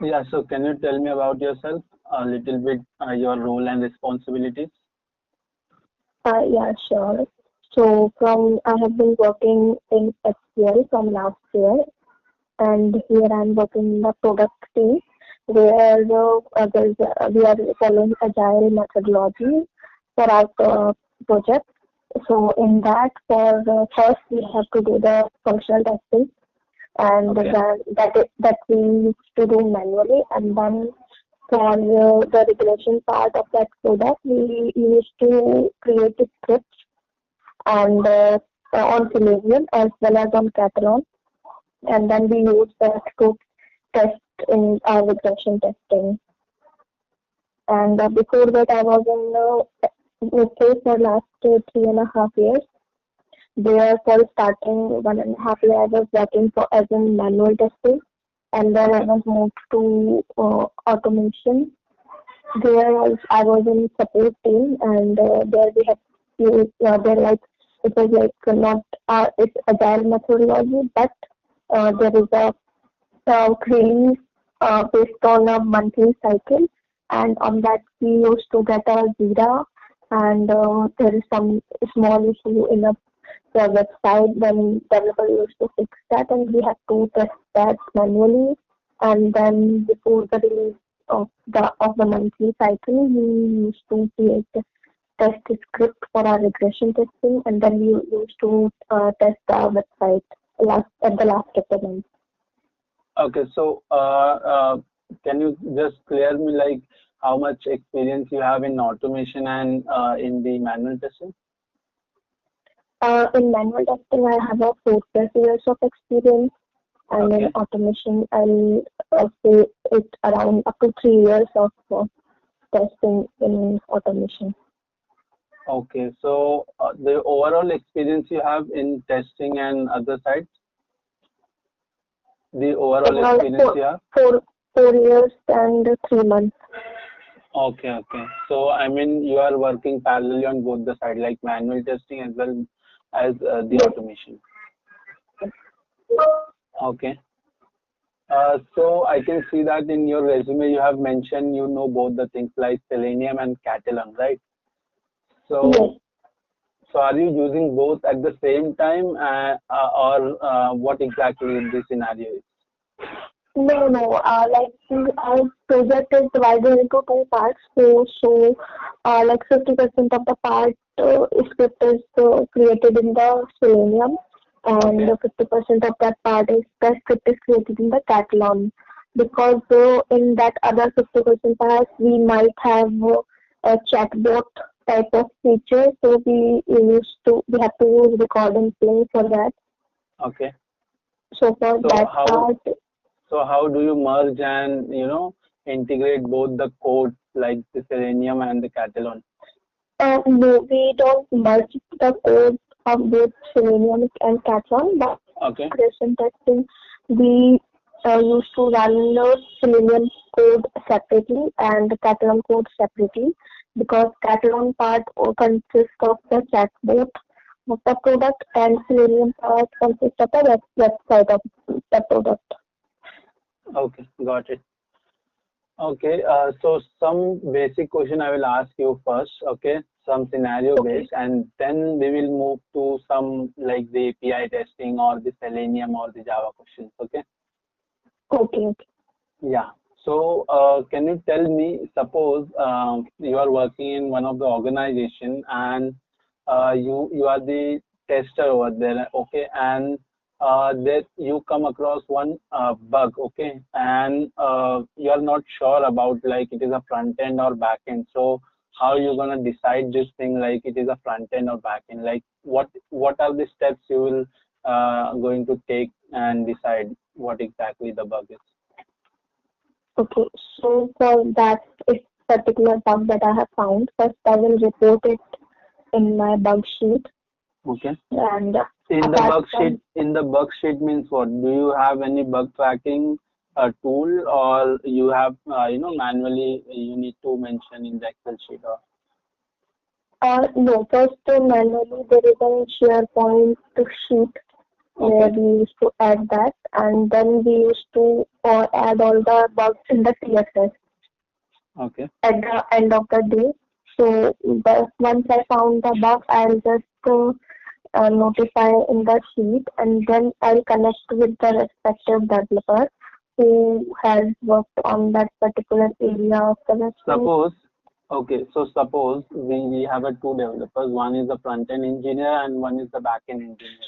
Yeah, so can you tell me about yourself a little bit, your role and responsibilities? Yeah, sure. So I have been working in SQL from last year, and here I'm working in the product team where we are following Agile methodology for our project. So in that, first we have to do the functional testing, and Okay. that we used to do manually, and then for the regulation part of that product, we used to create a script and on Selenium as well as on Catalan, and then we use that to test in our regression testing. And before that, I was in UK for last 3.5 years. There for starting 1.5 years, I was working for as in manual testing, and then I Okay. was moved to automation. I was in support team, and there we have used there like it was like not it's agile methodology, but there is a release based on a monthly cycle, and on that we used to get a JIRA, and there is some small issue in the website. Then developer used to fix that, and we have to test that manually. And then before the release of the monthly cycle, we used to create a test script for our regression testing, and then we used to test our website at the last of the month. Okay, so can you just clear me like how much experience you have in automation and in the manual testing? In manual testing, I have a 4+ years of experience, and in Okay. automation, I'll say it's around up to 3 years of testing in automation. Okay, so the overall experience you have in testing and other sites, the overall Overall, experience you have? 4 years and 3 months. Okay, okay. So I mean you are working parallelly on both the side, like manual testing as well as the Yes. automation. Okay. So I can see that in your resume you have mentioned you know both the things like Selenium and Catalan, right? Yes. So, so are you using both at the same time, or what exactly in this scenario is? No, no. Our project is divided into two parts. Like 50% of the part script is created in the Selenium, and Okay, 50% of that part is the script is created in the Catalan. Because in that other 50% part, we might have a chatbot type of feature. So we have to use record and play for that. okay. So for So that how part, so how do you merge and integrate both the codes like the Selenium and the Catalan? no, we don't merge the code of both Selenium and Catalan, but Okay, regression testing, we used to run the Selenium code separately and the Catalan code separately, because Catalan part consists of the chatbot of the product, and Selenium part consists of the website of the product. okay, got it. Okay, so some basic question I will ask you first, okay, some scenario Okay, based, and then we will move to some like the API testing or the Selenium or the Java questions, okay? okay, okay. Yeah. So, can you tell me, suppose you are working in one of the organization and you are the tester over there, okay, and that you come across one bug, okay, and you are not sure about like it is a front end or back end. So, how you gonna decide this thing like it is a front end or back end? Like what are the steps you will going to take and decide what exactly the bug is? Okay, so for that particular bug that I have found, first I will report it in my bug sheet, Okay. and In the apart bug sheet, from means what? Do you have any bug tracking tool, or you have manually you need to mention in the Excel sheet? Or no, first manually there is a SharePoint sheet where okay, we used to add that, and then we used to add had all the bugs in the CSS Okay. at the end of the day. So once I found the bug, I'll just notify in the sheet, and then I'll connect with the respective developer who has worked on that particular area of the website. Suppose, okay, so suppose we have a two developers. One is the front end engineer and one is the back end engineer.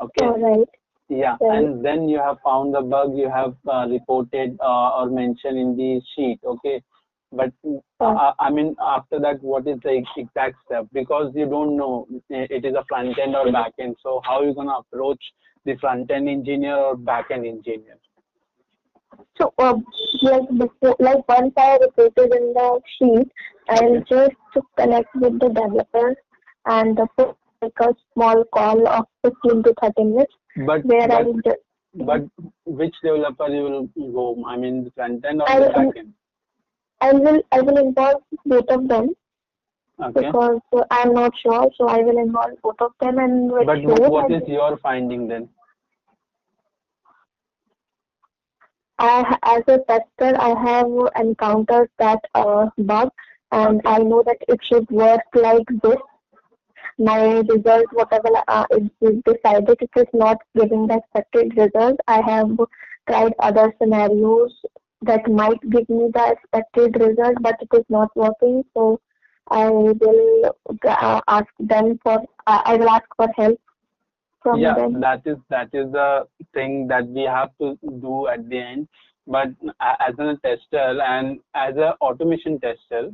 Okay. All right. Yeah, Right. and then you have found the bug, you have reported or mentioned in the sheet, okay. But I mean, after that, what is the exact step? Because you don't know it is a front end or back end. So how are you gonna approach the front end engineer or back end engineer? So, like once I reported in the sheet, I'll just connect with the developer and put like a small call of 15 to 30 minutes. But which developer you will go? I mean, the front end or the back end? I will involve both of them. Okay. Because I'm not sure, so I will involve both of them. And but what is your finding then? As a tester, I have encountered that bug, and I know that it should work like this. My result, whatever is decided, it is not giving the expected result. I have tried other scenarios that might give me the expected result, but it is not working. So I will ask them for. I will ask for help from them. That is the thing that we have to do at the end. But as a tester and as a automation tester,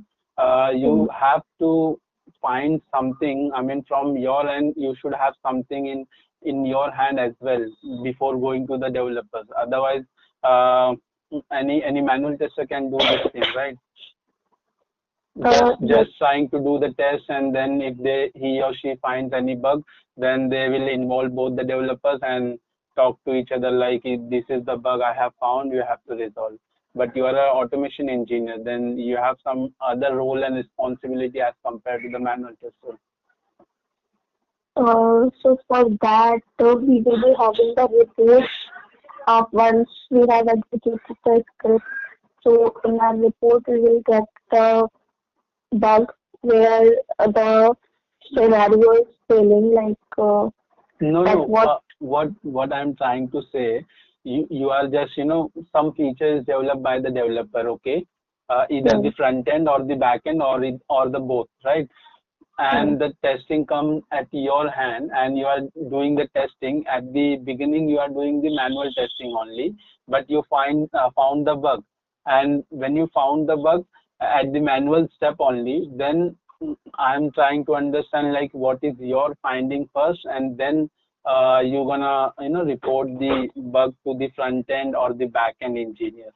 you have to find something. I mean, from your end, you should have something in your hand as well before going to the developers. Otherwise, any manual tester can do this thing, right? Just trying to do the test, and then if he or she finds any bug, then they will involve both the developers and talk to each other like, if this is the bug I have found, you have to resolve. But you are an automation engineer, then you have some other role and responsibility as compared to the manual tester. So for that, we will be having the reports of once we have executed the script. So in our report, we will get the bug where the scenario is failing, like what I'm trying to say, you are just some feature is developed by the developer, okay, either the front end or the back end or the both, right? And the testing comes at your hand, and you are doing the testing. At the beginning, you are doing the manual testing only, but you found the bug, and when you found the bug at the manual step only, then I'm trying to understand like what is your finding first, and then you're gonna report the bug to the front end or the back end engineer.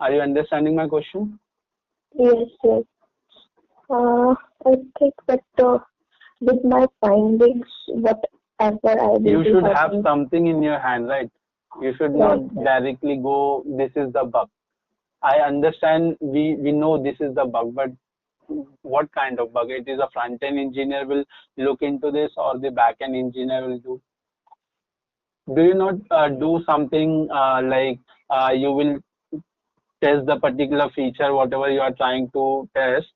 Are you understanding my question? Yes. I think that with my findings, whatever I will you should have something in your hand, right? You should not directly go, this is the bug. I understand, we know this is the bug, but what kind of bug? It is a front-end engineer will look into this, or the back-end engineer will do. Do you not do something like you will test the particular feature, whatever you are trying to test,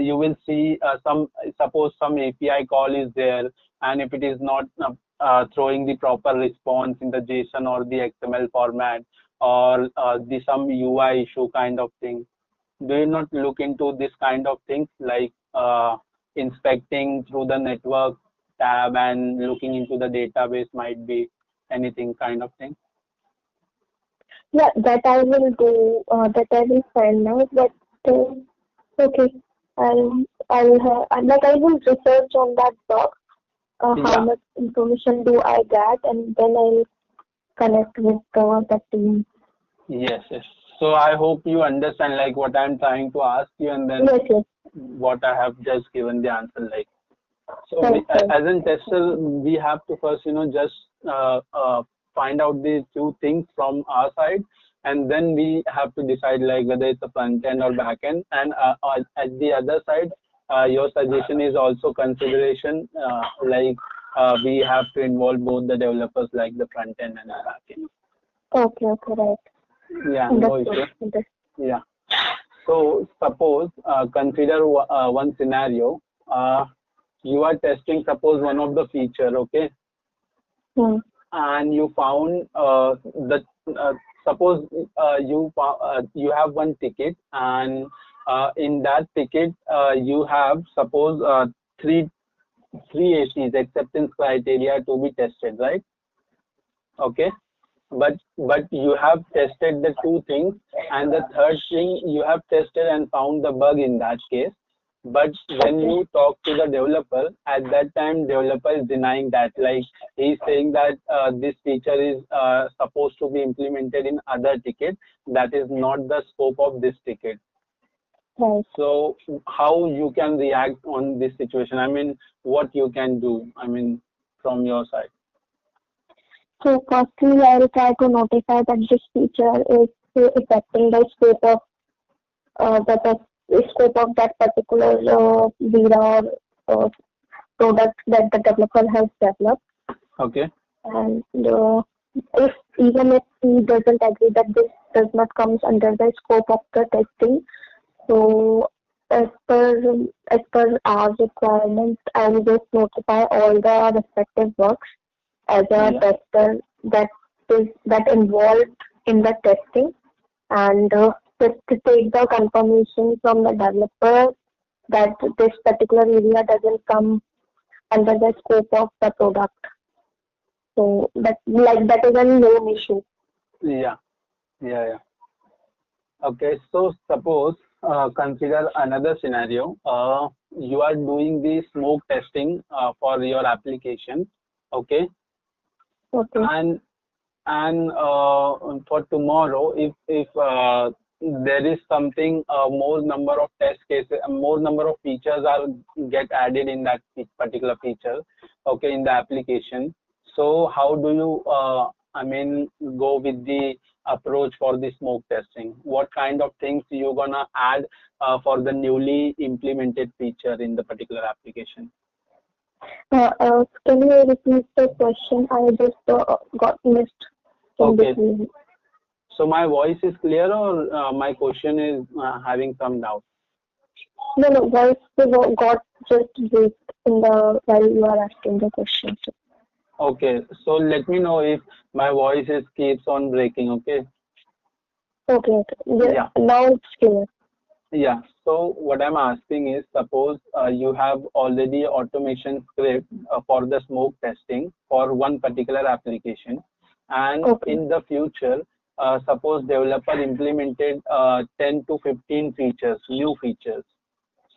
you will see suppose some API call is there, and if it is not throwing the proper response in the JSON or the XML format, or some UI issue kind of thing. Do you not look into this kind of things, like inspecting through the network tab and looking into the database, might be anything kind of thing? Yeah, that I will do. That I will find out. But okay, I will research on that blog. How much information do I get, and then I'll connect with the team. Yes. So I hope you understand like what I'm trying to ask you, and then what I have just given the answer like. So as a tester, we have to first just find out these two things from our side, and then we have to decide like whether it's a front end or back end. And at the other side, your suggestion is also consideration, like we have to involve both the developers, like the front end and the back end. Okay, right. Yeah, no issue. Understood. Yeah. So suppose consider one scenario. You are testing suppose one of the feature, okay, and you found the suppose you have one ticket, and in that ticket you have suppose three ACs, acceptance criteria, to be tested, right? Okay. But you have tested the two things, and the third thing you have tested and found the bug in that case. But when you talk to the developer, at that time developer is denying that, like he's saying that this feature is supposed to be implemented in other ticket, that is not the scope of this ticket. Right. So how you can react on this situation? I mean, what you can do, I mean, from your side? So firstly, I will try to notify that this feature is affecting the scope of the scope of that particular JIRA or product that the developer has developed. Okay. And if even if he doesn't agree that this does not come under the scope of the testing, so as per our requirement, I will just notify all the respective works as a tester that involved in the testing, and to take the confirmation from the developer that this particular area doesn't come under the scope of the product. So that is a known issue. Yeah. Okay, so suppose consider another scenario. You are doing the smoke testing for your application. Okay. Okay. And for tomorrow, if there is something, more number of test cases, more number of features are get added in that particular feature, okay, in the application. So how do you I mean, go with the approach for the smoke testing? What kind of things you gonna add for the newly implemented feature in the particular application? Can you repeat the question? I just got missed in between. So my voice is clear, or my question is having some doubt? No, voice got just break in the while you are asking the question. Okay, so let me know if my voice is keeps on breaking. Okay. Okay. Yeah. Now it's clear. Yeah. So what I'm asking is, suppose you have already automation script for the smoke testing for one particular application, and in the future, suppose developer implemented 10 to 15 features, new features.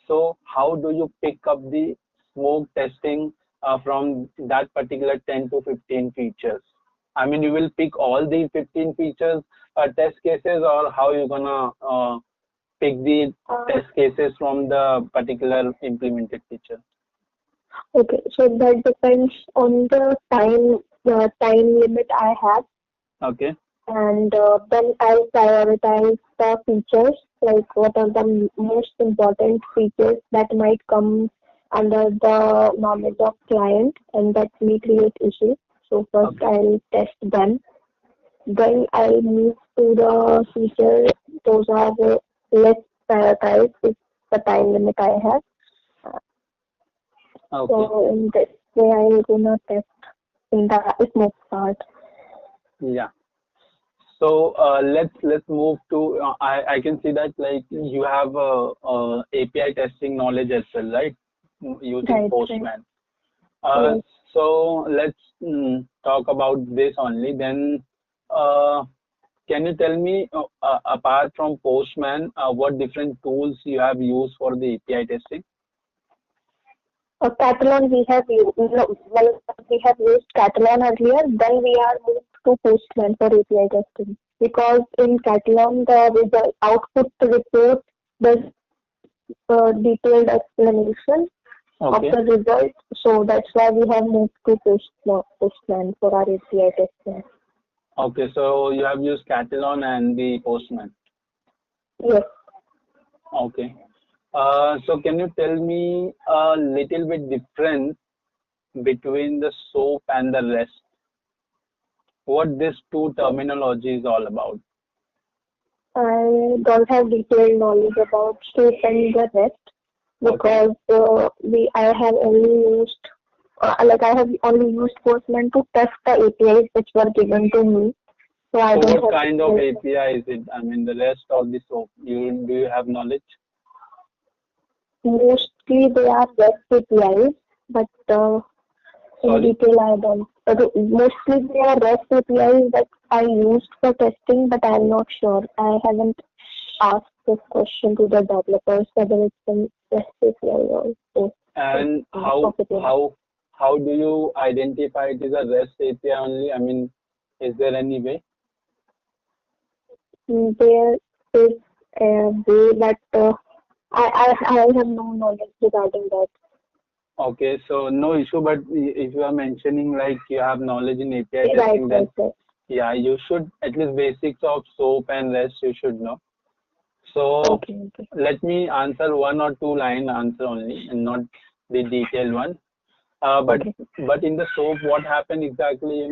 So how do you pick up the smoke testing from that particular 10 to 15 features? I mean, you will pick all the 15 features test cases, or how you gonna pick the test cases from the particular implemented feature? Okay, so that depends on the time limit I have. Okay. And then I'll prioritize the features, like what are the most important features that might come under the knowledge of client and that may create issues. So first I'll test them. Then I'll move to the feature. Those are less prioritized with the time limit I have. So in this way, I'm gonna test in the smoke part. Yeah. So let's move to. I can see that like you have API testing knowledge as well, right? Using Postman. Right. So let's talk about this only. Then can you tell me, apart from Postman, what different tools you have used for the API testing? Catalan we have used. We have used Catalan earlier. Then we are moved to Postman for API testing, because in Catalan the output report does detailed explanation of the result. So that's why we have moved to Postman for our API testing. Okay, so you have used Catalan and the Postman. Yes. Okay. So can you tell me a little bit difference between the SOAP and the REST? what this two terminology is all about. I don't have detailed knowledge about SOAP and the rest Okay. because I have only used I have only used Postman to test the APIs which were given to me. So I So don't what have kind of detailed. API is it? I mean, the rest of the SOAP. Do you have knowledge? Mostly they are REST APIs, but in Sorry. detail I don't. Mostly they are REST APIs that I used for testing, but I'm not sure. I haven't asked this question to the developers whether it's an REST API or And SOAP API. how do you identify it is a REST API only? I mean, is there any way? There is a way that I have no knowledge regarding that. Okay, so no issue, but if you are mentioning like you have knowledge in API Right, testing, right, then right. yeah, you should at least basics of SOAP and REST you should know. So Okay, okay, let me answer one or two line answer only and not the detailed one. Uh, but okay, but in the SOAP, what happened exactly?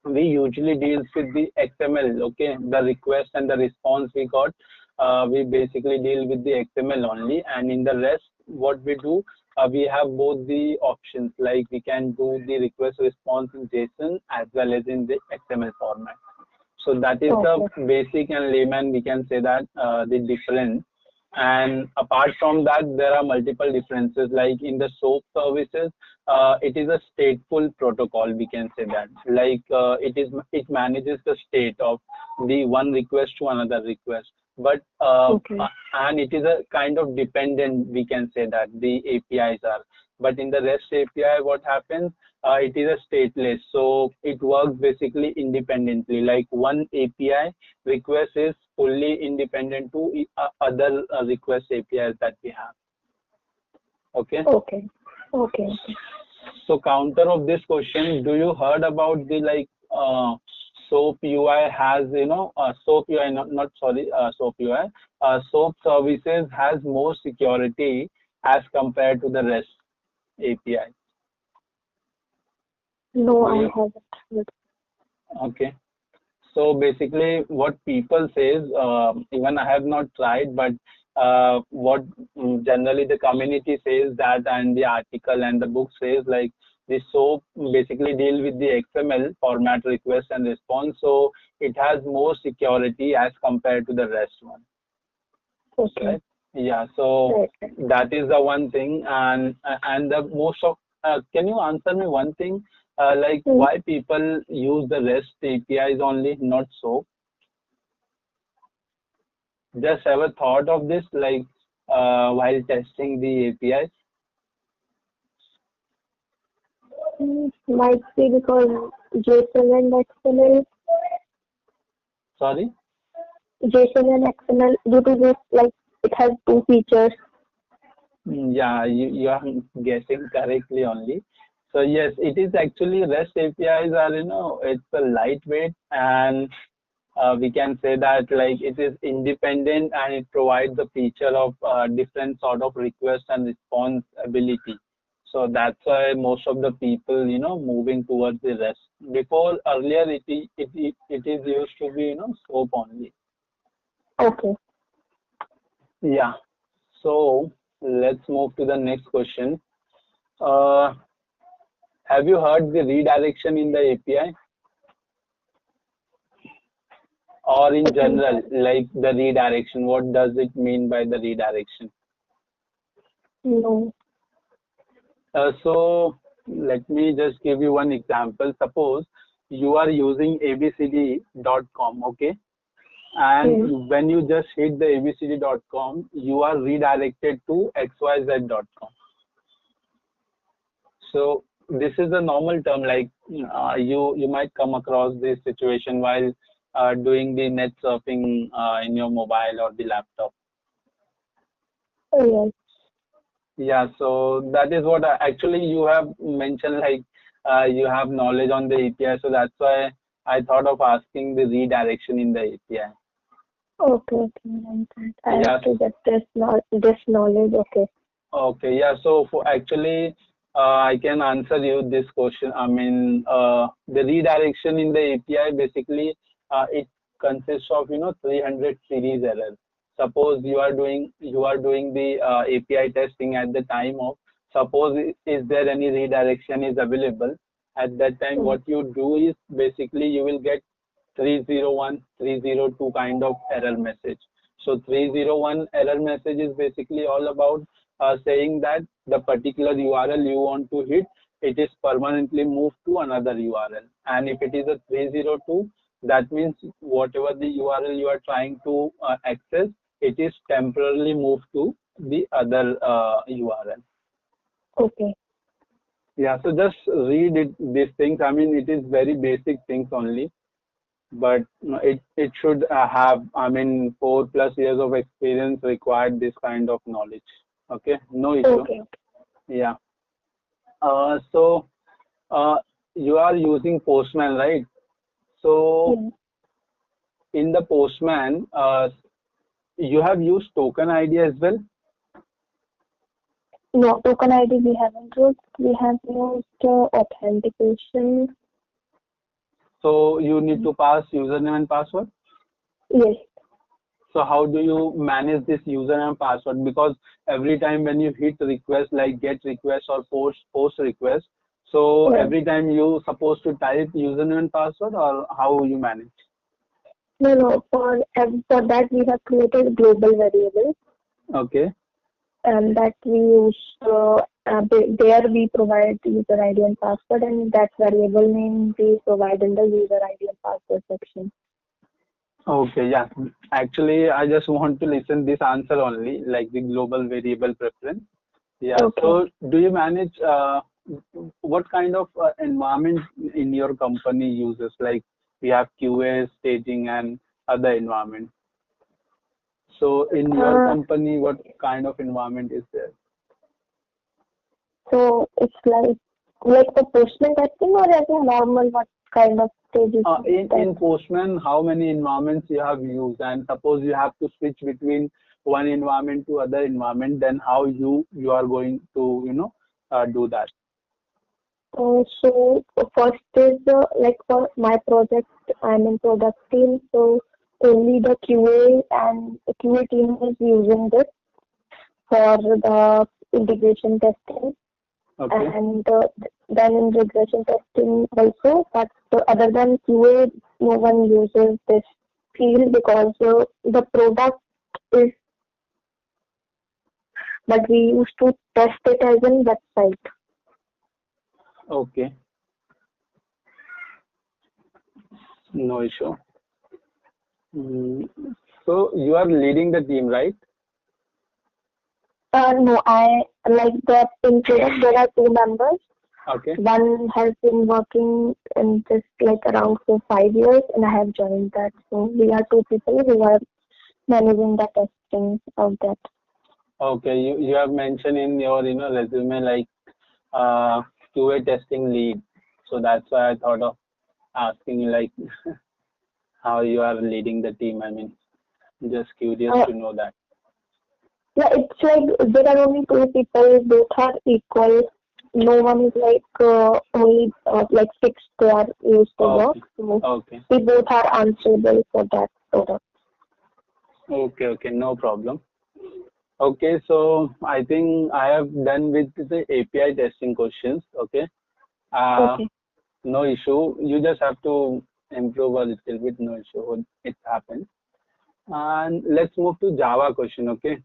We usually deals with the XML. Okay, the request and the response we got. We basically deal with the XML only, and in the rest, what we do, we have both the options. Like we can do the request response in JSON as well as in the XML format. So that is the okay, basic and layman we can say that the difference. And apart from that, there are multiple differences. Like in the SOAP services, it is a stateful protocol. We can say that. Like it manages the state of the one request to another request. But okay, and it is a kind of dependent. We can say that the APIs are. But in the REST API, what happens? It is a stateless, so it works basically independently. Like one API request is fully independent to other request APIs that we have. Okay. okay, okay, So counter of this question, do you heard about the like SOAP UI has SOAP UI not sorry SOAP UI SOAP services has more security as compared to the REST API. no, Do I you haven't. okay? So basically, what people says, even I have not tried, but what generally the community says that, and the article and the book says like the SOAP basically deal with the XML format request and response, so it has more security as compared to the rest one, Okay, right? Yeah, so right, right. that is the one thing, and the most of can you answer me one thing? Like Hmm. why people use the REST APIs only, not SOAP? Just ever thought of this, like while testing the APIs? Might be because JSON and XML, Sorry? JSON and XML, due to this, like it has two features. Yeah, you are guessing correctly only. So yes, it is actually REST APIs are, it's a lightweight and we can say that like it is independent and it provides the feature of different sort of request and response ability. So that's why most of the people, moving towards the REST. Before earlier, it is used to be, SOAP only. Okay. Yeah. So let's move to the next question. Uh, have you heard the redirection in the API or in Okay. general, like the redirection? What does it mean by the redirection? No. So let me just give you one example. Suppose you are using abcd.com, okay? Hmm. And when you just hit the abcd.com, you are redirected to xyz.com. So this is a normal term, like you might come across this situation while doing the net surfing in your mobile or the laptop. Oh, yes. Yeah, so that is what actually you have mentioned, like you have knowledge on the API, so that's why I thought of asking the redirection in the API. Okay, okay. Right, right. I have Yes, to get this knowledge. Okay. okay, yeah. So for actually, I can answer you this question. I mean, the redirection in the API basically it consists of 300 series errors. Suppose you are doing the API testing at the time of, suppose is there any redirection is available at that time. Mm. What you do is basically you will get 301, 302 kind of error message. So 301 error message is basically all about saying that the particular URL you want to hit, it is permanently moved to another URL. And if it is a 302, that means whatever the URL you are trying to access, it is temporarily moved to the other URL. Okay. Yeah, so just read it, these things. I mean, it is very basic things only, but it should have, I mean, 4+ years of experience required this kind of knowledge. Okay, no issue. Okay. Yeah. So you are using Postman, right? So Mm. in the Postman, you have used token ID as well. No, token ID we haven't used. We have used authentication. So you need to pass username and password. Yes. So how do you manage this username and password? Because every time when you hit request like get request or post request, so Yeah. every time you supposed to type username and password, or how you manage? No. For that we have created global variables, Okay. and that we use. There we provide the user ID and password, and that variable name we provide in the user ID and password section. Okay, yeah. Actually, I just want to listen this answer only, like the global variable preference. Yeah. Okay. So, do you manage what kind of environment in your company uses? Like we have QA, staging, and other environment. So, in your company, what kind of environment is there? So it's like the Postman testing, or as a normal what kind of stages? In Postman, how many environments you have used, and suppose you have to switch between one environment to other environment, then how you are going to do that? So first is like for my project, I'm in product team, so only the QA and the QA team is using this for the integration testing. Okay. And then in regression testing also, but other than QA, no one uses this field because the product is, but we used to test it as a website. Okay. No issue. So you are leading the team, right? No, I like that in product there are two members. Okay. One has been working in this like around for 5 years, and I have joined that. So we are two people who are managing the testing of that. Okay. You have mentioned in your resume like QA testing lead. So that's why I thought of asking you like how you are leading the team. I mean, just curious to know that. Yeah, it's like there are only two people, both are equal. No one is like only like fixed they are used to work. So Okay. we both are answerable for that product. Okay, no problem. Okay, so I think I have done with the API testing questions. Okay. Okay. No issue. You just have to improve a little bit. No issue. It happens. And let's move to Java question. Okay.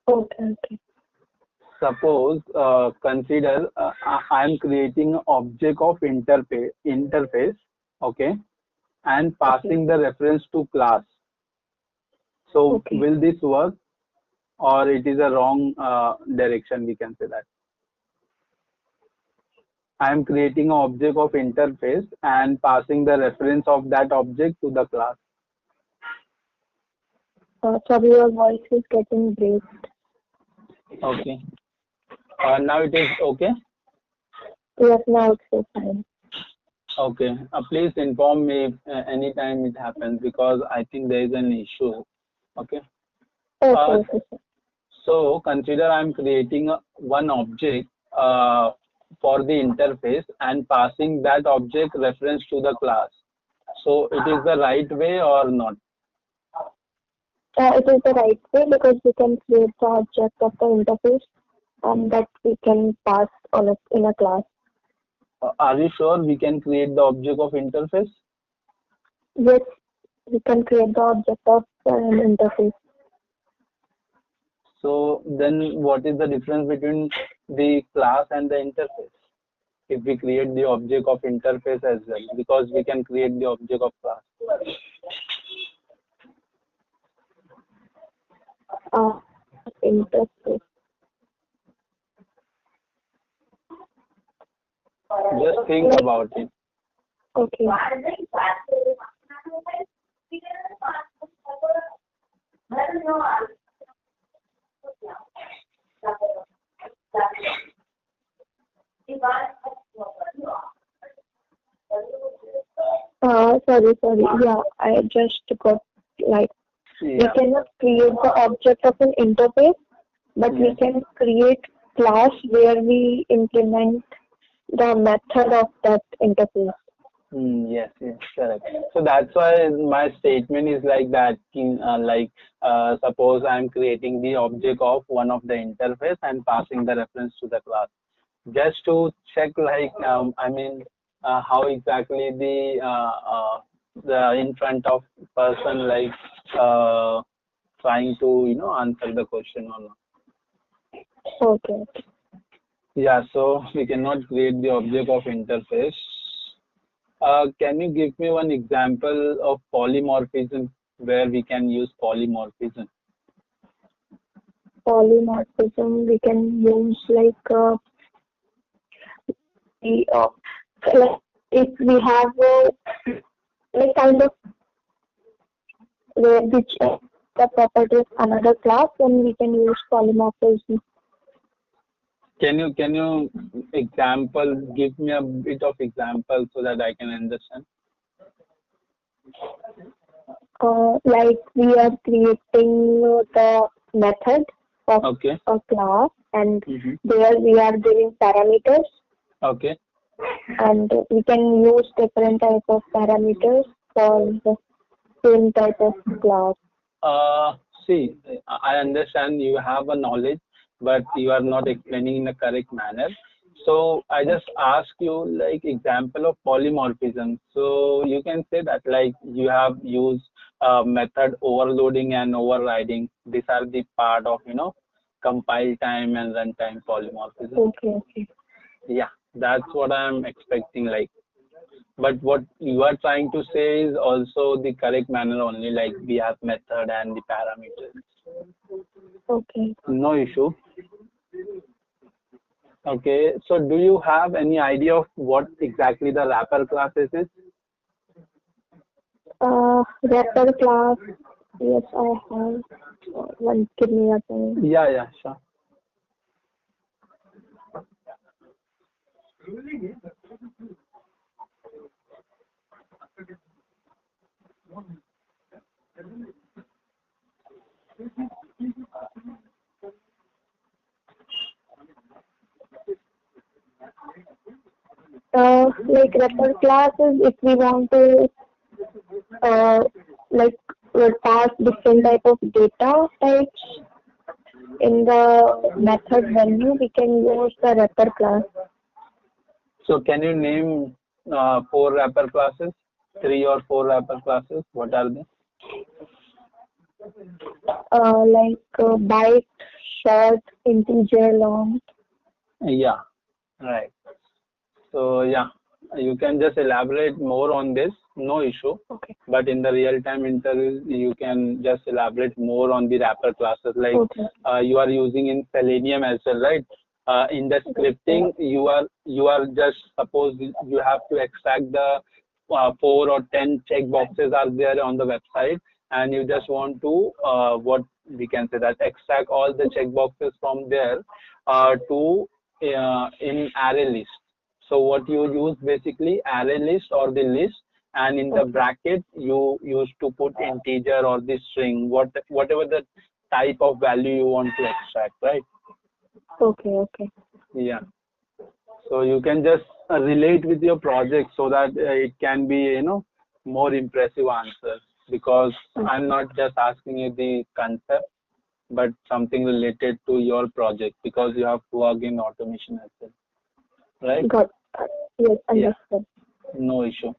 Okay. Suppose consider I am creating an object of interface. Okay, and passing the reference to class. So will this work, or it is a wrong direction? We can say that I am creating an object of interface and passing the reference of that object to the class. Sorry, your voice is getting break. Okay. Now it is okay? Yes, now it's fine. Okay. Please inform me if anytime it happens, because I think there is an issue. Okay. Okay. So consider I am creating one object uh, for the interface and passing that object reference to the class. So it is the right way or not? It is the right way because we can create the object of the interface and that we can pass on it in a class. Are you sure we can create the object of interface? Yes, we can create the object of an interface. So then what is the difference between the class and the interface? If we create the object of interface as well, because we can create the object of class. Interface. Just think about it. Okay. Sorry. Yeah, I just got like we cannot create the object of an interface, but we can create class where we implement the method of that interface. Yes, correct. So that's why my statement is like that. Suppose I'm creating the object of one of the interface and passing the reference to the class, just to check, how exactly the in front of person trying to answer the question or not. Okay. Yeah, so we cannot create the object of interface. Can you give me one example of polymorphism where we can use polymorphism? Polymorphism we can use if we have like kind of where which the property of another class, then we can use polymorphism. Can you give me a bit of example so that I can understand? Like we are creating the method of a class, and there we are giving parameters. Okay. And we can use different type of parameters for the same type of class. See, I understand you have a knowledge, but you are not explaining in a correct manner. So I just ask you like example of polymorphism. So you can say that like you have used method overloading and overriding. These are the part of compile time and runtime polymorphism. Okay. Yeah, that's what I'm expecting like. But what you are trying to say is also the correct manner only, like we have method and the parameters. Okay. No issue. Okay, so do you have any idea of what exactly the wrapper classes is? Wrapper class, yes, I have. Give me a time. Yeah, sure. Like wrapper classes, if we want to pass different type of data types in the method value, we can use the wrapper class. So can you name 4 wrapper classes? 3 or 4 wrapper classes? What are they? Byte, short, integer, long. Yeah, right. So yeah, you can just elaborate more on this, no issue. Okay. But in the real-time interview, you can just elaborate more on the wrapper classes, like you are using in Selenium as well, right? In the scripting, you are just suppose you have to extract the 4 or 10 checkboxes are there on the website, and you just want to what we can say that extract all the checkboxes from there to in array list. So what you use basically array list or the list, and in the bracket you used to put integer or the string, whatever the type of value you want to extract, right? Okay. Yeah. So you can just relate with your project so that it can be, more impressive answers, because I'm not just asking you the concept, but something related to your project, because you have worked in automation as well, right? Got yes, Yeah, understood. no issue.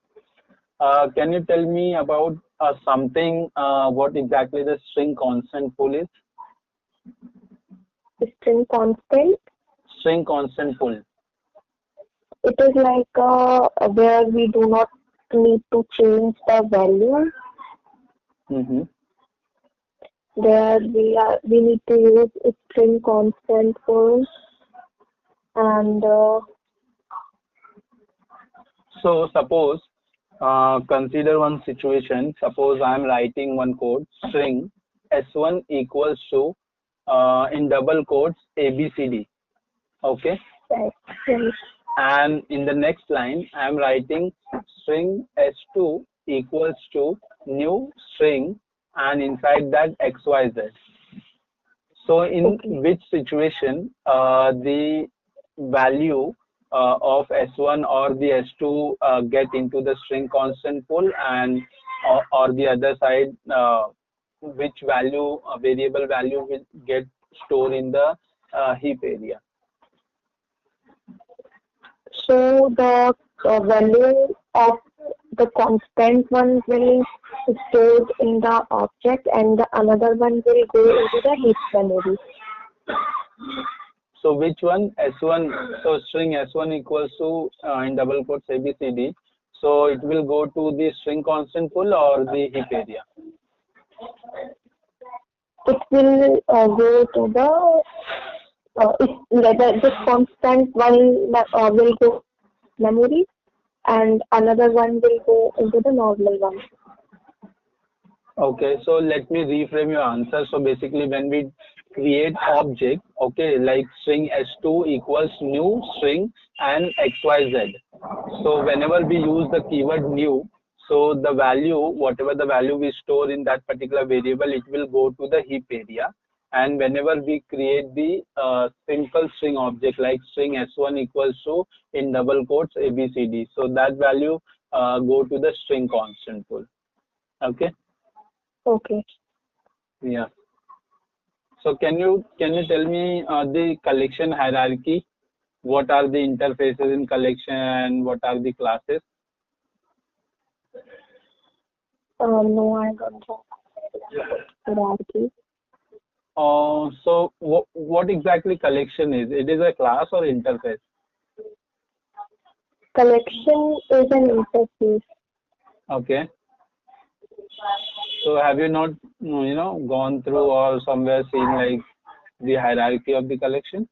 Can you tell me about something, what exactly the string constant pool is? String constant. String constant pool. It is like where we do not need to change the value. Mm-hmm. There we need to use a string constant for, and So suppose, consider one situation. Suppose I'm writing one code, string s1 equals to, in double quotes, ABCD. Okay. yes, yes, And in the next line, I'm writing string s2 equals to new string, and inside that XYZ. So in okay. which situation the value of S1 or the S2 get into the string constant pool, and or the other side, which value, variable value will get stored in the heap area? So the value of the constant one will stored in the object, and the another one will go into the heap memory. So which one? S1. So string S1 equals to, in double quotes, ABCD. So it will go to the string constant pool or the heap area? It will go to the this constant one will go memory, and another one will go into the normal one. Okay, so let me reframe your answer. So basically, when we create object, okay, like string s2 equals new string and xyz. So whenever we use the keyword new, so the value, whatever the value we store in that particular variable, it will go to the heap area. And whenever we create the simple string object like string s1 equals to, in double quotes, ABCD, so that value go to the string constant pool. Okay. Okay. Yeah. So can you tell me the collection hierarchy? What are the interfaces in collection and what are the classes? No, I don't have hierarchy. So what exactly collection is? It is a class or interface? Collection is an interface. Okay. So have you not, gone through or somewhere seen like the hierarchy of the collection?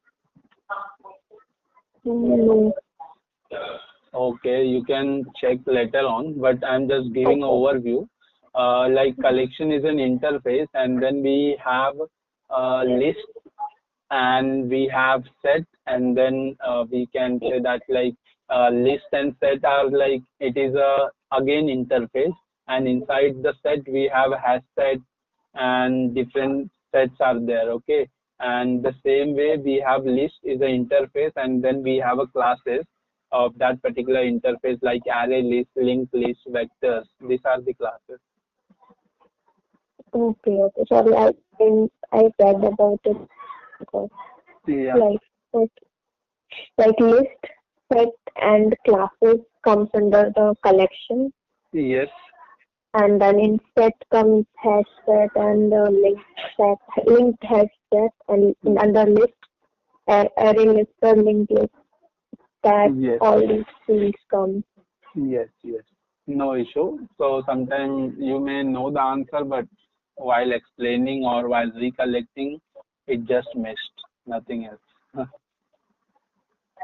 No. Okay, you can check later on, but I'm just giving an Okay. overview. Like collection is an interface, and then we have list, and we have set, and then we can say that like list and set are like, it is a again interface, and inside the set we have hash set, and different sets are there. Okay, and the same way we have list is an interface, and then we have a classes of that particular interface like array list, linked list, vectors. These are the classes. Okay. Okay. Sorry, I think I read about it. Okay. Yeah. Like list, set, and classes comes under the collection, Yes. and then in set comes hash set and linked hash set, and under list, array list or linked list, that Yes. all these fields come. Yes. Yes. No issue. So sometimes you may know the answer, but while explaining or while recollecting, it just missed. Nothing else.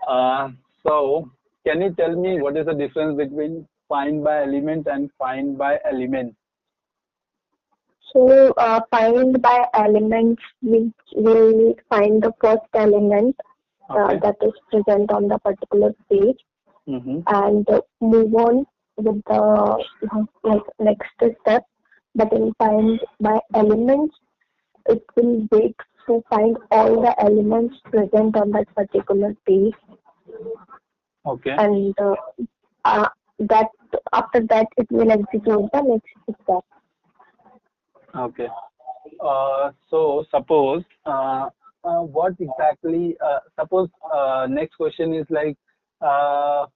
Uh, so can you tell me what is the difference between find by element and find by element? So find by elements, we will find the first element Okay. that is present on the particular page, Mm-hmm. and move on with the like next step. But in find by elements, it will wait to find all the elements present on that particular page. Okay. and that after that it will execute the next step. Okay. So suppose what exactly? Suppose next question is like uh,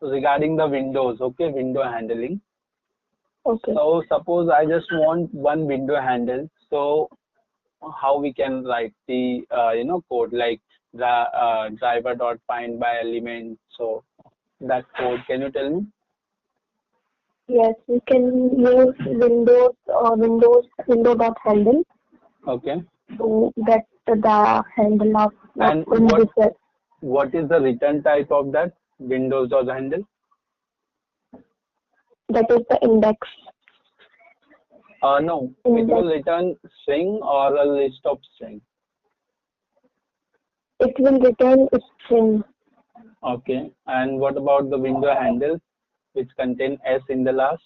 regarding the windows. Okay, window handling. Okay. So suppose I just want one window handle. So how we can write the code like the driver dot find by element. So that code, can you tell me? Yes, we can use window dot handle Okay. to get the handle of And individual. what is the return type of that windows or the handle? That is the index. No, it will return string or a list of string. It will return a string. Okay. And what about the window handles which contain s in the last?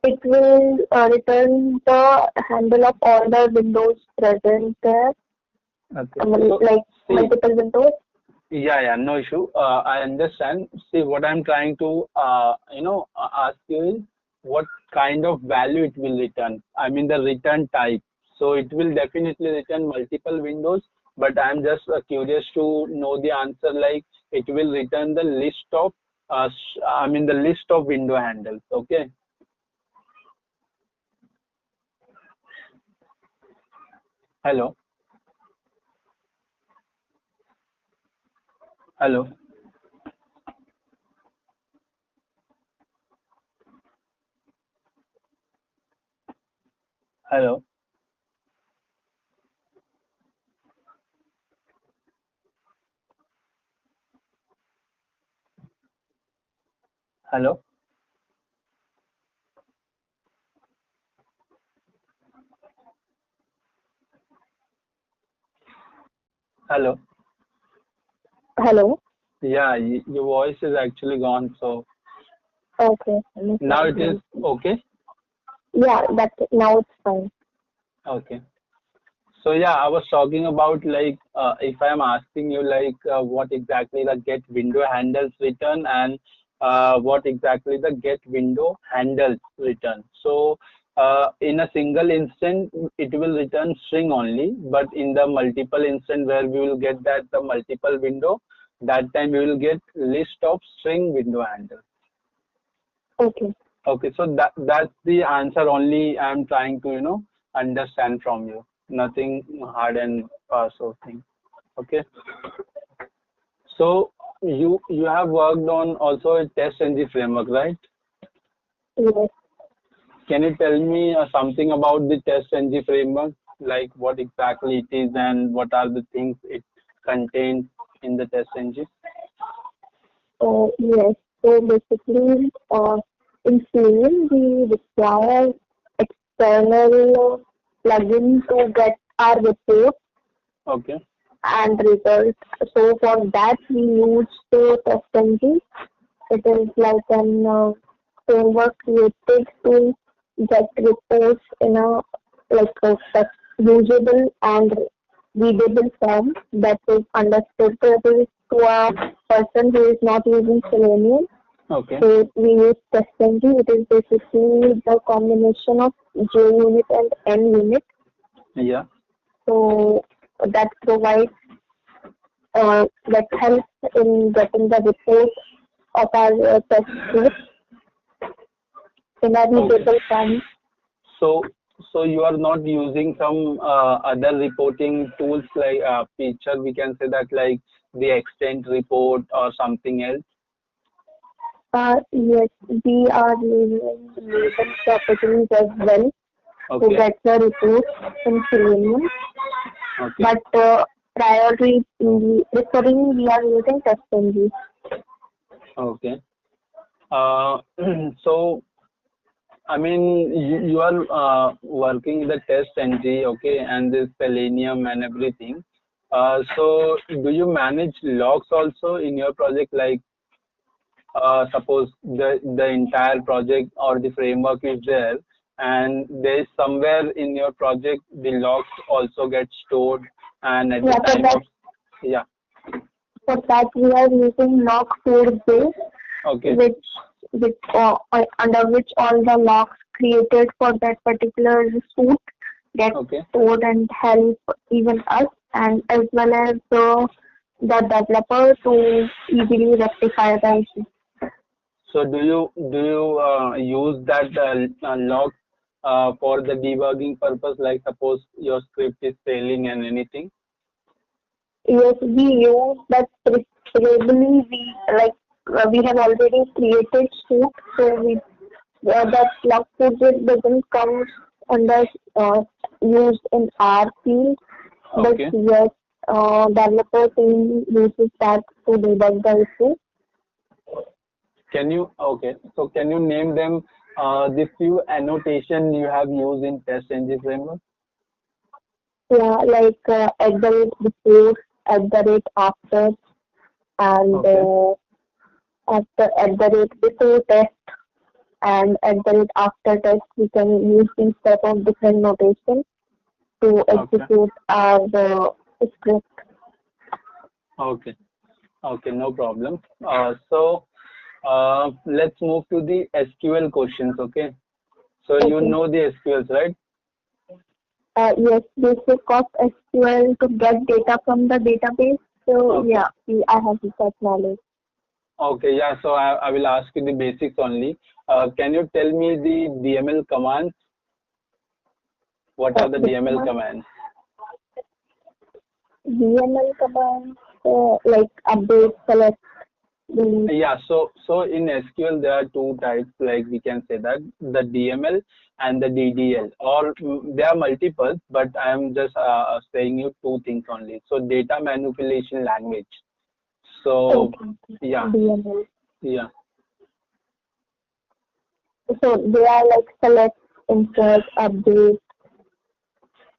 It will return the handle of all the windows present there, Okay. So, like see, multiple windows. yeah, no issue. I understand. See, what I'm trying to, ask you is what kind of value it will return. I mean, the return type. So it will definitely return multiple windows, but I'm just curious to know the answer. Like it will return the list of, the list of window handles. Okay. Hello. Hello. Hello. Hello. Hello. Hello. Yeah, your voice is actually gone. So Okay. now it is okay. Yeah, now it's fine. Okay. So yeah, I was talking about like if I'm asking you like what exactly the get window handles return and what exactly the get window handles return. So in a single instant it will return string only, but in the multiple instant where we will get that the multiple window, that time we will get list of string window handles. Okay. Okay, so that's the answer only I'm trying to understand from you. Nothing hard and so thing. Okay. So you have worked on also a TestNG framework, right? Yes. Can you tell me something about the TestNG framework, like what exactly it is and what are the things it contains in the TestNG? Yes. So basically, in Selenium, we require external plugin to get our report Okay. and results. So for that, we use the TestNG. It is like an framework created to get reports in a like a usable and readable form that is understood to a person who is not using Selenium. Okay. So we use TestNG. It is basically the combination of JUnit and NUnit. Yeah. So that provides that helps in getting the report of our test script in a readable form. So, so you are not using some other reporting tools like feature, we can say that like the extent report or something else. Yes, we are using label properties as well to Okay. get the report in Selenium. Okay. But priorly preferring we are using TestNG. Okay. So I mean you are working the TestNG, okay, and this Selenium and everything. So do you manage logs also in your project, like suppose the entire project or the framework is there and there is somewhere in your project the logs also get stored and at the Yeah, time of yeah. for that we are using log code base, Okay. which under which all the logs created for that particular suit get Okay. stored and help even us and as well as the developer to easily rectify the issue. So do you use that log for the debugging purpose? Like suppose your script is failing and anything. Yes, we use that preferably we have already created suit, so we that log code doesn't come under used in our field, but Okay. yes, developer team uses that to debug the issue. So can you name them the few annotation you have used in TestNG framework? Yeah, like at the rate before, at the rate after, and Okay. at the rate before test and at the rate after test, we can use these type of different notation to Okay. execute our script. Okay. Okay. No problem. So let's move to the SQL questions. Okay. So you Okay. know the SQLs, right? Yes, basic of SQL to get data from the database. So Okay. yeah, I have that knowledge. Okay. Yeah. So I will ask you the basics only. Can you tell me the DML commands? What are the Which DML one? commands? DML commands like update, select, delete. Yeah, so in SQL there are two types, like we can say that the DML and the DDL, or there are multiple, but I am just saying you two things only. So data manipulation language. So Okay, yeah, DML. yeah, So they are like select, insert, update,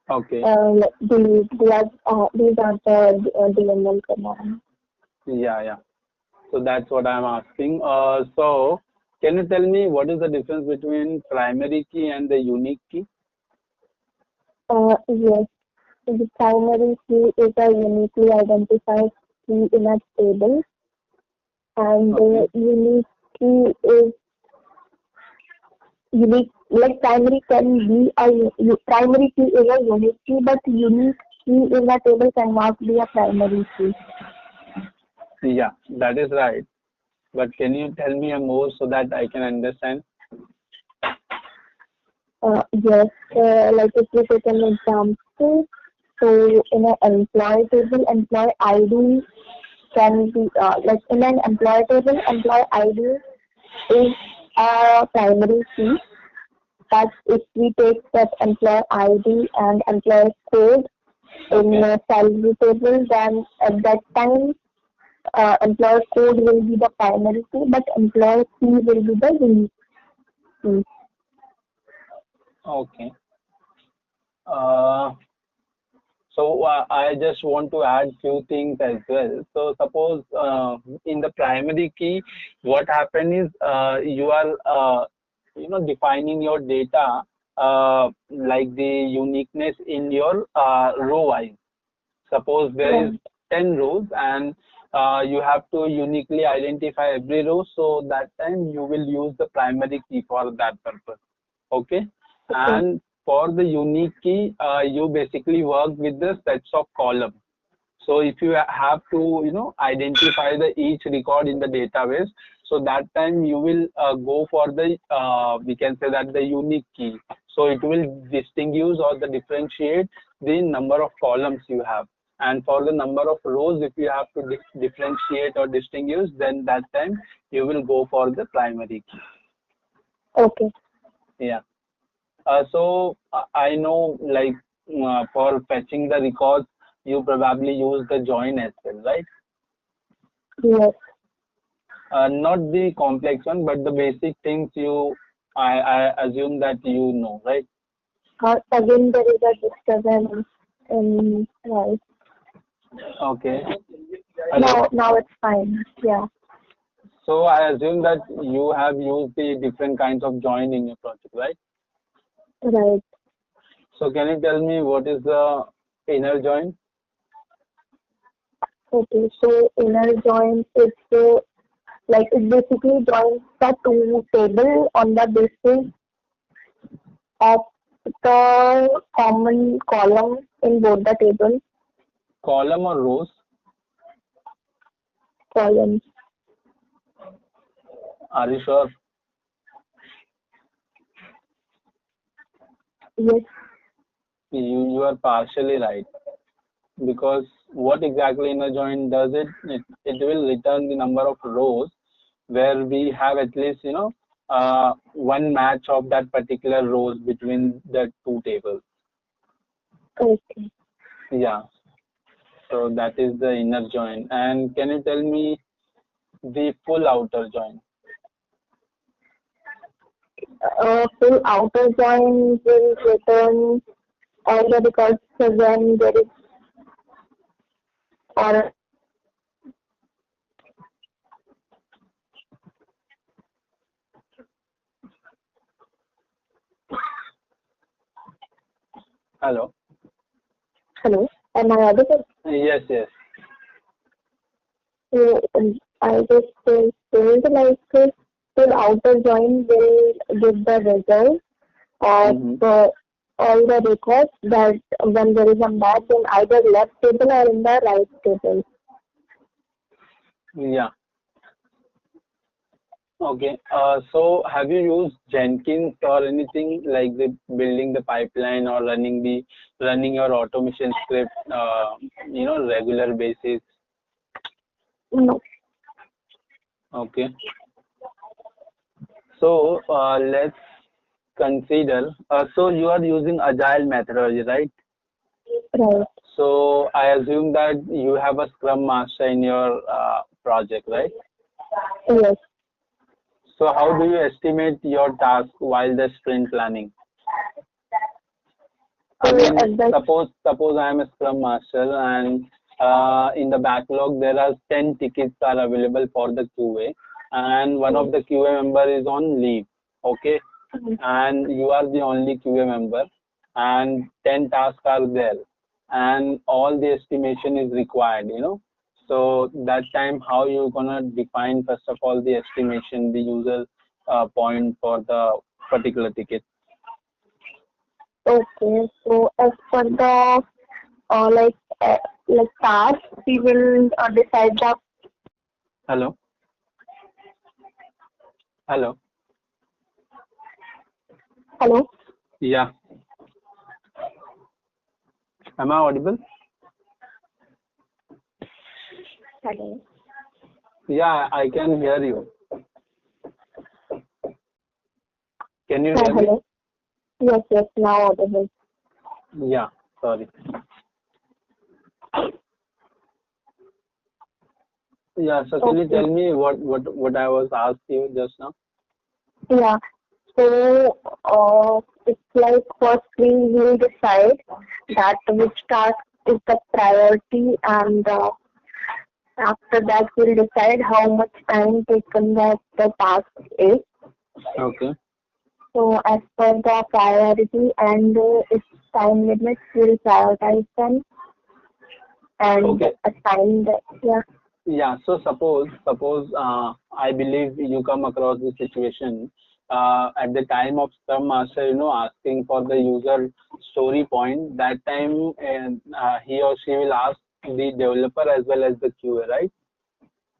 okay, delete. These are the DML commands. yeah. So that's what I'm asking. So can you tell me what is the difference between primary key and the unique key? Yes, the primary key is a uniquely identified key in a table, and Okay, the unique key is unique. Like primary key is a unique key, but unique key in a table cannot be a primary key. yeah, that is right. But can you tell me more so that I can understand? Yes, like if we take an example, so in an employee table, employee ID can be like in an employee table, employee ID is a primary key. But if we take that employee ID and employee code in Okay. a salary table, then at that time employee code will be the primary key, but employee key will be the unique key. Okay. Uh, so I just want to add few things as well. So suppose in the primary key, what happen is you are defining your data like the uniqueness in your row wise. Suppose there is Right. 10 rows and you have to uniquely identify every row. So that time you will use the primary key for that purpose. Okay. Okay. And for the unique key, you basically work with the sets of columns. So if you have to, identify the each record in the database, so that time you will go for the, we can say that the unique key. So it will distinguish or the differentiate the number of columns you have. And for the number of rows, if you have to differentiate or distinguish, then that time you will go for the primary key. Okay. Yeah. So I know, like for fetching the records, you probably use the join as well, right? Yes. Not the complex one, but the basic things I assume that you know, right? Again, there is a disturbance in right. Okay. Hello. Now it's fine. Yeah. So I assume that you have used the different kinds of join in your project, right? Right. So can you tell me what is the inner join? Okay, so inner join is like it basically joins the two table on the basis of the common column in both the tables. Column or rows? Columns. Are you sure? Yes. You are partially right, because what exactly inner join does it will return the number of rows where we have at least one match of that particular rows between the two tables. Okay. Yeah, so that is the inner join. And can you tell me the full outer join? Full outer join will return all the records when there is or Hello? hello. Am I audible? Yes, yes. So I just told like full outer join will give the result of all the records that when there is a match in either left table or in the right table. Yeah. Okay. So have you used Jenkins or anything like the building the pipeline or running your automation script, regular basis? No. Okay. So let's consider. So you are using Agile methodology, right? Right. So I assume that you have a Scrum Master in your project, right? Yes. So how do you estimate your task while the sprint planning? I mean, suppose I am a Scrum Master and in the backlog there are 10 tickets are available for the QA, and one of the QA member is on leave, okay? And you are the only QA member, and 10 tasks are there, and all the estimation is required. So that time, how you gonna define first of all the estimation, the user point for the particular ticket? Okay. So as per the like task, we will decide the. Hello. Hello. Hello. Yeah. Am I audible? Hello. Yeah, I can hear you. Can you hear me? Hello. Yes, now audible. Yeah, sorry. Yeah, so can you tell me what I was asked you just now? Yeah. So it's like firstly we will decide that which task is the priority, and after that we'll decide how much time taken that the task is. Okay. So as per the priority and its time limits, we'll prioritize them and assign the Yeah, so suppose I believe you come across the situation at the time of Scrum Master, asking for the user story point. That time, he or she will ask the developer as well as the QA, right?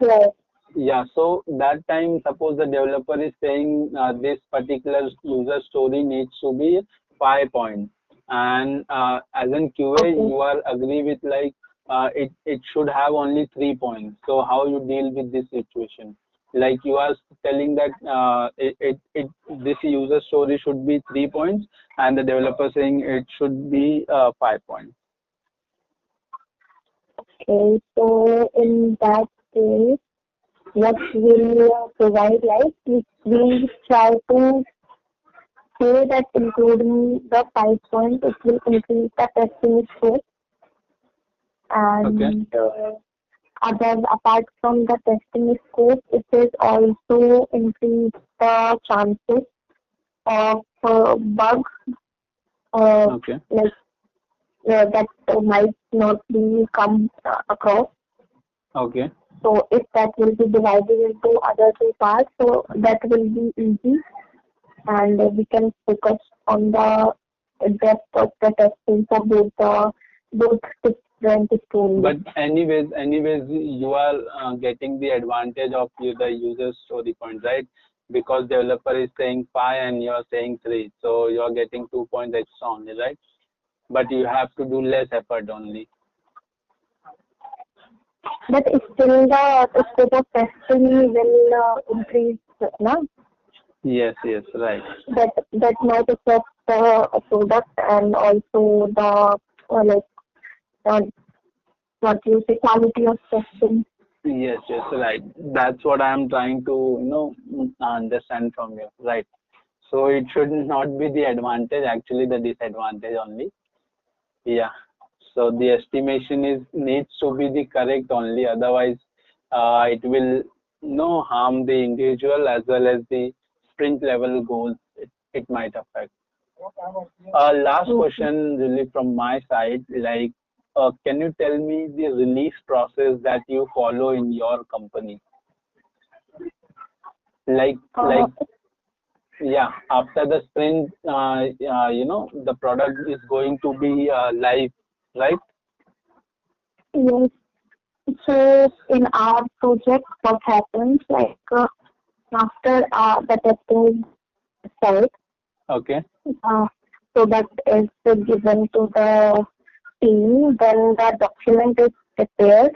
Right. Yeah, so that time, suppose the developer is saying this particular user story needs to be 5 points, and as in QA, you are agree with like it should have only 3 points. So how you deal with this situation? Like you are telling that this user story should be 3 points, and the developer saying it should be 5 points. Okay, so in that case, what will provide, like we try to say that including the 5 points, it will increase the testing score, and apart from the testing scope, it is also increase the chances of bugs like that might not be come across. Okay. So if that will be divided into other two parts, so that will be easy, and we can focus on the depth of the testing for both different stories. But anyways, you are getting the advantage of the user story point, right? Because developer is saying 5 and you are saying 3, so you are getting 2 points extra only, right? But you have to do less effort only. But still the scope of testing will increase, no? Yes, right. That might affect the product and also the like uh, what you say quality of testing. Yes, right. That's what I'm trying to, understand from you, right? So it should not be the advantage, actually the disadvantage only. Yeah. So the estimation is needs to be the correct only. Otherwise, it will no harm the individual as well as the sprint level goals. It might affect. Last Okay. question, really from my side. Like, can you tell me the release process that you follow in your company? Like, Uh, yeah, after the sprint, the product is going to be live, right? yes. So in our project, what happens like after the testing is started, Okay. uh, so that is given to the team, then the document is prepared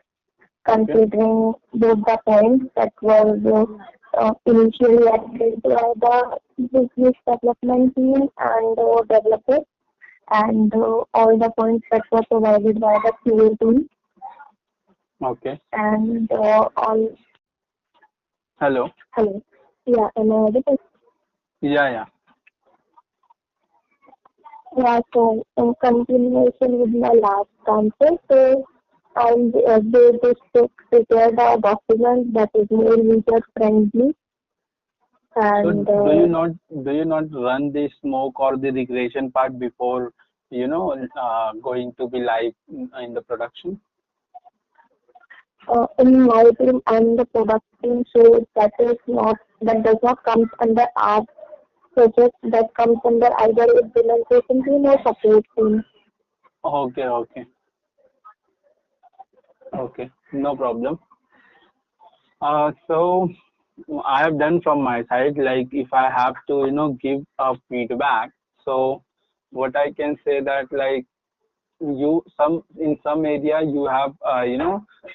Okay. considering both the points that was initially added by the business development team and developers, and all the points that were provided by the QA team, Okay. and all. Hello. Hello. Yeah, am I audible? Yeah. Yeah, so in continuation with my last answer, so they just prepare the document that is more user friendly So and do you not run the smoke or the regression part before going to be live in the production? in my team and the product team, so that does not come under our project, that comes under either implementation team or support team. Okay. No problem. So I have done from my side. Like if I have to give a feedback, so what I can say that like you some in some area you have a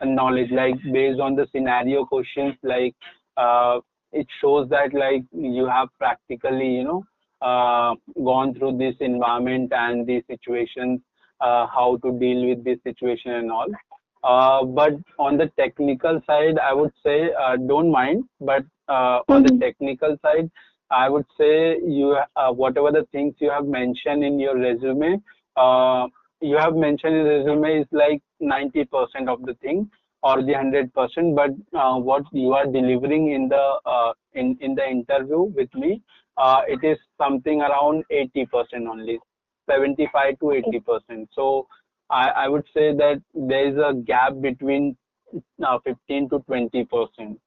knowledge like based on the scenario questions, like it shows that like you have practically gone through this environment and the situations, how to deal with this situation and all. But on the technical side I would say don't mind, but on the Mm-hmm. technical side I would say you whatever the things you have mentioned in your resume, uh, you have mentioned in resume is like 90% of the thing or the 100%, but what you are delivering in the in the interview with me, it is something around 80% only, 75 to 80%. So I would say that there is a gap between 15 to 20%.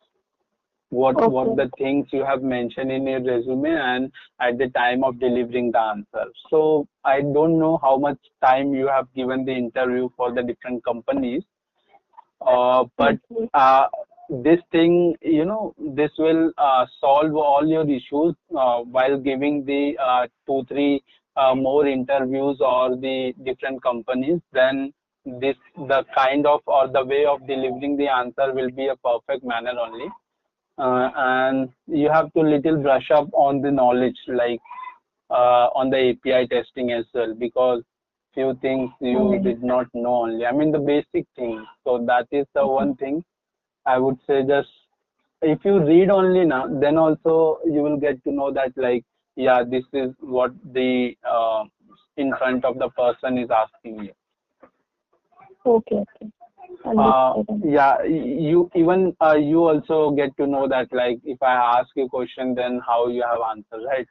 What Okay. the things you have mentioned in your resume and at the time of delivering the answer. So I don't know how much time you have given the interview for the different companies, but Okay. uh, this thing, this will solve all your issues while giving the 2 3 more interviews or the different companies. Then this the kind of or the way of delivering the answer will be a perfect manner only. And you have to little brush up on the knowledge, like on the API testing as well, because few things you Mm. did not know only. I mean the basic things. So that is the Okay. one thing I would say. Just if you read only now, then also you will get to know that like yeah, this is what the in front of the person is asking you. Okay. Okay. Understood. Yeah, you even you also get to know that like if I ask you question, then how you have answered, right?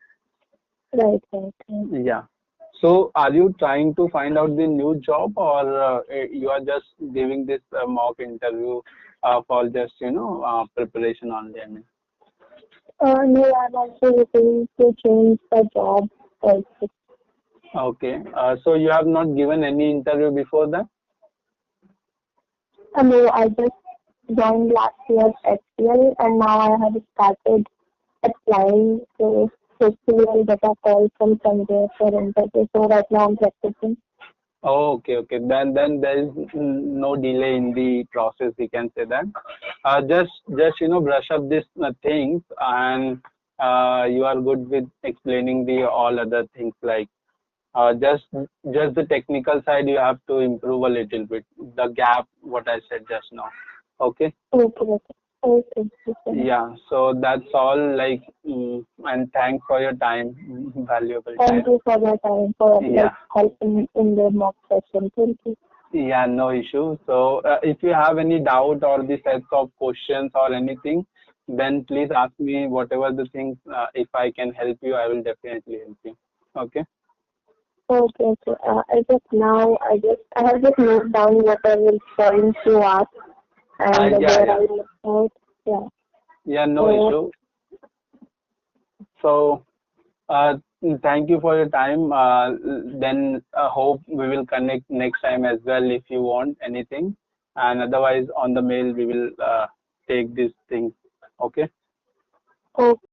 Right. Yeah. So are you trying to find out the new job, or you are just giving this mock interview for just preparation only? I mean. No, I'm also looking to change the job also. Okay. So you have not given any interview before that? No, I just joined last year at SDET and now I have started applying. So hopefully I'll get a call from somewhere for interview. So right now I'm practicing. Oh, okay, okay. Then there is no delay in the process. We can say that. Just brush up these things, and you are good with explaining the all other things like just the technical side. You have to improve a little bit. The gap, what I said just now. Okay. Okay, okay. Okay, okay. Yeah. So that's all. Like, and thanks for your time, valuable Thank time. you for your time for Yeah. helping in the mock session. Thank you. Yeah, no issue. So, if you have any doubt or the sets of questions or anything, then please ask me whatever the things. If I can help you, I will definitely help you. Okay. Okay, okay. As of now, I have just noted down what I will going to ask and Yeah, where yeah, I will look out. Yeah. yeah, no So, issue. So, uh, thank you for your time. Then hope we will connect next time as well if you want anything. And otherwise, on the mail we will take these things. Okay. okay.